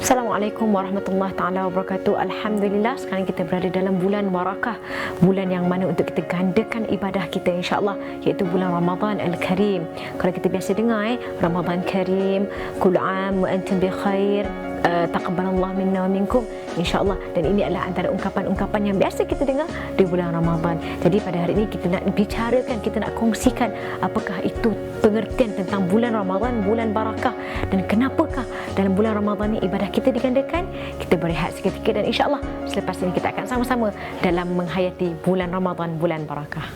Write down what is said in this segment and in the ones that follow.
Assalamualaikum warahmatullahi taala wabarakatuh. Alhamdulillah, sekarang kita berada dalam bulan barakah, bulan yang mana untuk kita gandakan ibadah kita insya-Allah, iaitu bulan Ramadan Al-Karim. Kalau kita biasa dengar Ramadan Karim, kul am wa antum bi khair, taqabbalallahu minna wa minkum, insya-Allah. Dan ini adalah antara ungkapan-ungkapan yang biasa kita dengar di bulan Ramadan. Jadi pada hari ini kita nak bicarakan, kita nak kongsikan apakah itu pengertian tentang bulan Ramadan, bulan barakah, dan kenapakah dalam bulan Ramadan ni ibadah kita digandakan. Kita berehat seketika dan insya-Allah selepas ini kita akan sama-sama dalam menghayati bulan Ramadan, bulan barakah.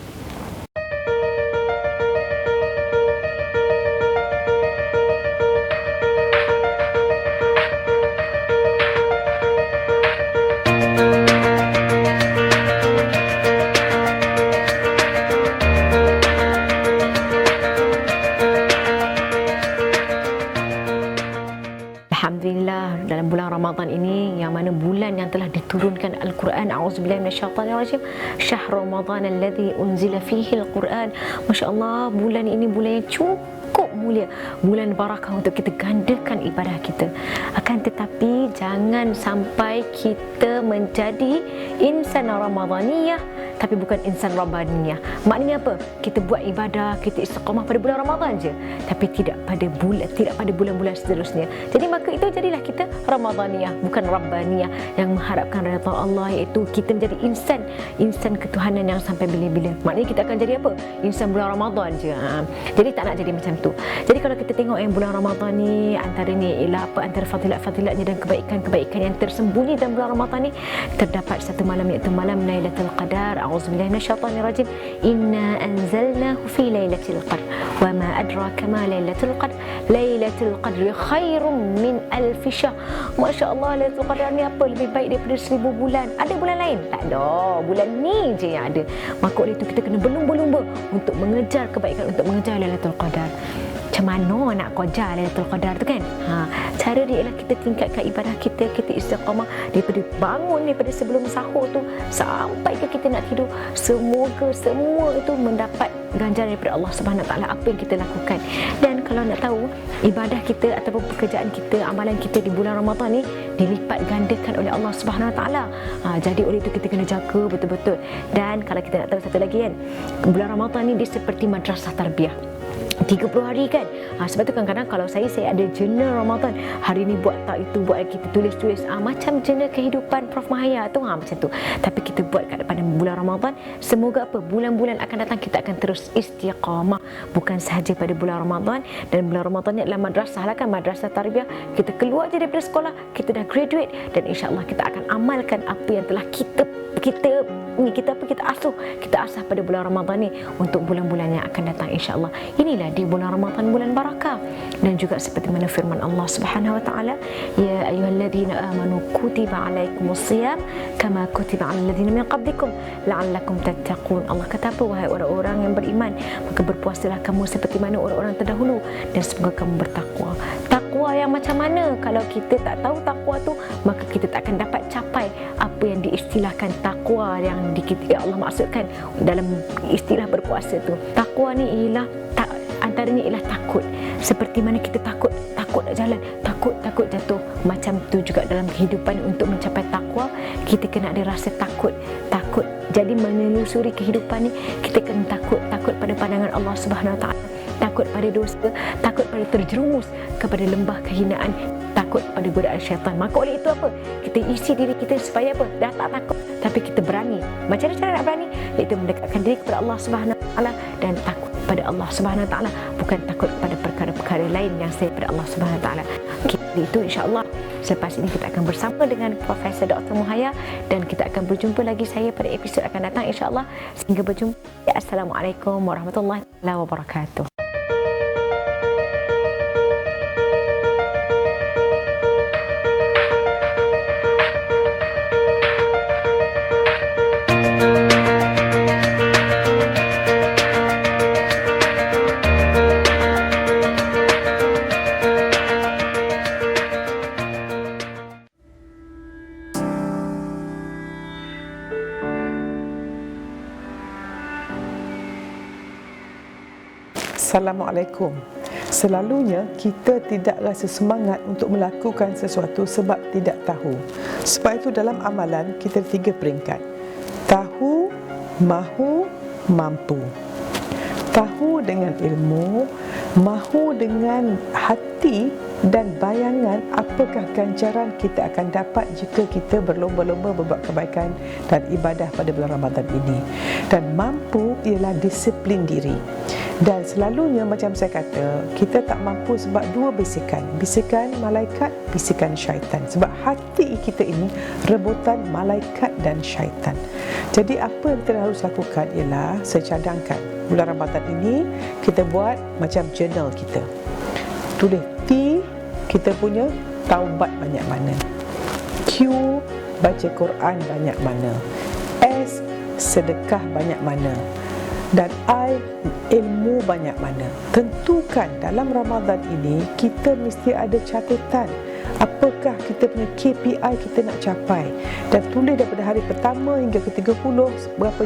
Alhamdulillah, dalam bulan Ramadan ini yang mana bulan yang telah diturunkan Al-Quran, a'udzubillahi minasyaitanirrajim, syahr Ramadan alladzi unzila fihi Al-Quran. Masya-Allah, bulan ini bulan yang cukup mulia, bulan barakah untuk kita gandakan ibadah kita. Akan tetapi jangan sampai kita menjadi insan Ramadaniyah tapi bukan insan Rabbaniyah. Maknanya apa? Kita buat ibadah, kita istiqamah pada bulan Ramadan je, tapi tidak pada bulan-bulan seterusnya. Jadi maka itu jadilah kita Ramadaniyah, bukan Rabbaniyah, yang mengharapkan redha Allah, iaitu kita menjadi insan ketuhanan yang sampai bila-bila. Maknanya kita akan jadi apa? Insan bulan Ramadan je. Jadi tak nak jadi macam tu. Jadi kalau kita tengok yang bulan Ramadan ni, antara ni ialah apa, antara fadilat-fadilatnya dan kebaikan-kebaikan yang tersembunyi dalam bulan Ramadan ni, terdapat satu malam, iaitu malam Lailatul Qadar. A'udzubillahi minasyaitanirrajim. Inna anzalnahu fi lailatul qadr wa ma adraka ma lailatul qadr. Lailatul qadri khairum min alf syahr. Masya-Allah, Lailatul Qadar ni apa lebih baik daripada 1000 bulan. Ada bulan lain? Tak ada. Bulan ni je yang ada. Maka oleh itu kita kena berlumba-lumba untuk mengejar kebaikan, untuk mengejar Lailatul Qadar. Macam mana nak kejar Lailatul Qadar tu kan? Cara dia ialah kita tingkatkan ibadah kita, kita istiqamah daripada bangun, daripada sebelum sahur tu sampai ke kita nak tidur. Semoga semua itu mendapat ganjaran daripada Allah Subhanahu Wa Taala apa yang kita lakukan. Dan kalau nak tahu ibadah kita ataupun pekerjaan kita, amalan kita di bulan Ramadan ni dilipat gandakan oleh Allah Subhanahu Wa Taala. Jadi oleh itu kita kena jaga betul-betul. Dan kalau kita nak tahu satu lagi kan, bulan Ramadan ni dia seperti madrasah tarbiyah. 30 hari kan. Sebab tu kadang-kadang kalau saya ada jurnal Ramadan, hari ni buat tak itu, buat kita tulis-tulis macam jurnal kehidupan Prof Mahaya tu, macam tu. Tapi kita buat pada bulan Ramadan, semoga apa, bulan-bulan akan datang kita akan terus istiqamah, bukan sahaja pada bulan Ramadan. Dan bulan Ramadan ni adalah madrasah lah kan, madrasah tarbiyah. Kita keluar je daripada sekolah, kita dah graduate, dan insya-Allah kita akan amalkan apa yang telah kita asah pada bulan Ramadan ni untuk bulan-bulan yang akan datang insya-Allah. Inilah di bulan Ramadan, bulan barakah. Dan juga seperti mana firman Allah Subhanahu Wa Taala, ya ayyuhalladzina amanu kutiba alaikumusiyam kama kutiba alal ladzina min qablikum la'allakum tattaqun. Allah kata apa? Wahai orang-orang yang beriman, maka berpuasalah kamu seperti mana orang-orang terdahulu, dan semoga kamu bertakwa. Takwa yang macam mana? Kalau kita tak tahu takwa tu, maka kita tak akan dapat capai apa yang diistilahkan takwa yang Allah maksudkan dalam istilah berpuasa tu. Takwa ni ialah antaranya ialah takut. Seperti mana kita takut nak jalan, takut jatuh. Macam tu juga dalam kehidupan, untuk mencapai takwa kita kena ada rasa takut. Jadi menelusuri kehidupan ni kita kena takut pada pandangan Allah Subhanahu Wa Taala, takut pada dosa, takut pada terjerumus kepada lembah kehinaan, takut pada godaan syaitan. Maka oleh itu apa? Kita isi diri kita supaya apa? Dah tak takut, tapi kita berani. Macam mana cara nak berani? Iaitu mendekatkan diri kepada Allah Subhanahu Wa Taala dan takut pada Allah Subhanahu Wa Taala, bukan takut pada perkara-perkara lain yang selain pada Allah Subhanahu Wa Taala. Itu insya-Allah selepas ini kita akan bersama dengan Profesor Dr. Muhaya, dan kita akan berjumpa lagi saya pada episod akan datang insya-Allah. Sehingga berjumpa. Assalamualaikum warahmatullahi wabarakatuh. Assalamualaikum. Selalunya kita tidak rasa semangat untuk melakukan sesuatu sebab tidak tahu. Sebab itu dalam amalan kita 3 peringkat. Tahu, mahu, mampu. Tahu dengan ilmu, mahu dengan hati dan bayangan apakah ganjaran kita akan dapat jika kita berlomba-lomba berbuat kebaikan dan ibadah pada bulan Ramadan ini. Dan mampu ialah disiplin diri. Dan selalunya macam saya kata, kita tak mampu sebab 2 bisikan. Bisikan malaikat, bisikan syaitan. Sebab hati kita ini rebutan malaikat dan syaitan. Jadi apa yang kita harus lakukan ialah, saya cadangkan bulan Ramadan ini kita buat macam journal kita. Tulis T, kita punya taubat banyak mana. Q, baca Quran banyak mana. S, sedekah banyak mana. Dan I, ilmu banyak mana. Tentukan dalam Ramadan ini kita mesti ada catatan apakah kita punya KPI kita nak capai, dan tulis daripada hari pertama hingga ke 30, berapa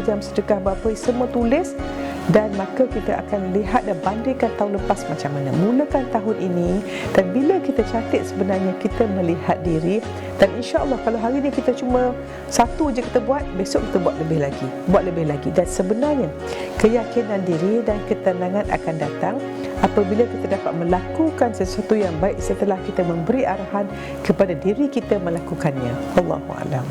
jam sedekah berapa, semua tulis. Dan maka kita akan lihat dan bandingkan tahun lepas macam mana. Mulakan tahun ini, dan bila kita catat sebenarnya kita melihat diri. Dan insya-Allah kalau hari ini kita cuma 1 je kita buat, besok kita buat lebih lagi. Dan sebenarnya keyakinan diri dan ketenangan akan datang apabila kita dapat melakukan sesuatu yang baik setelah kita memberi arahan kepada diri kita melakukannya. Wallahu a'lam.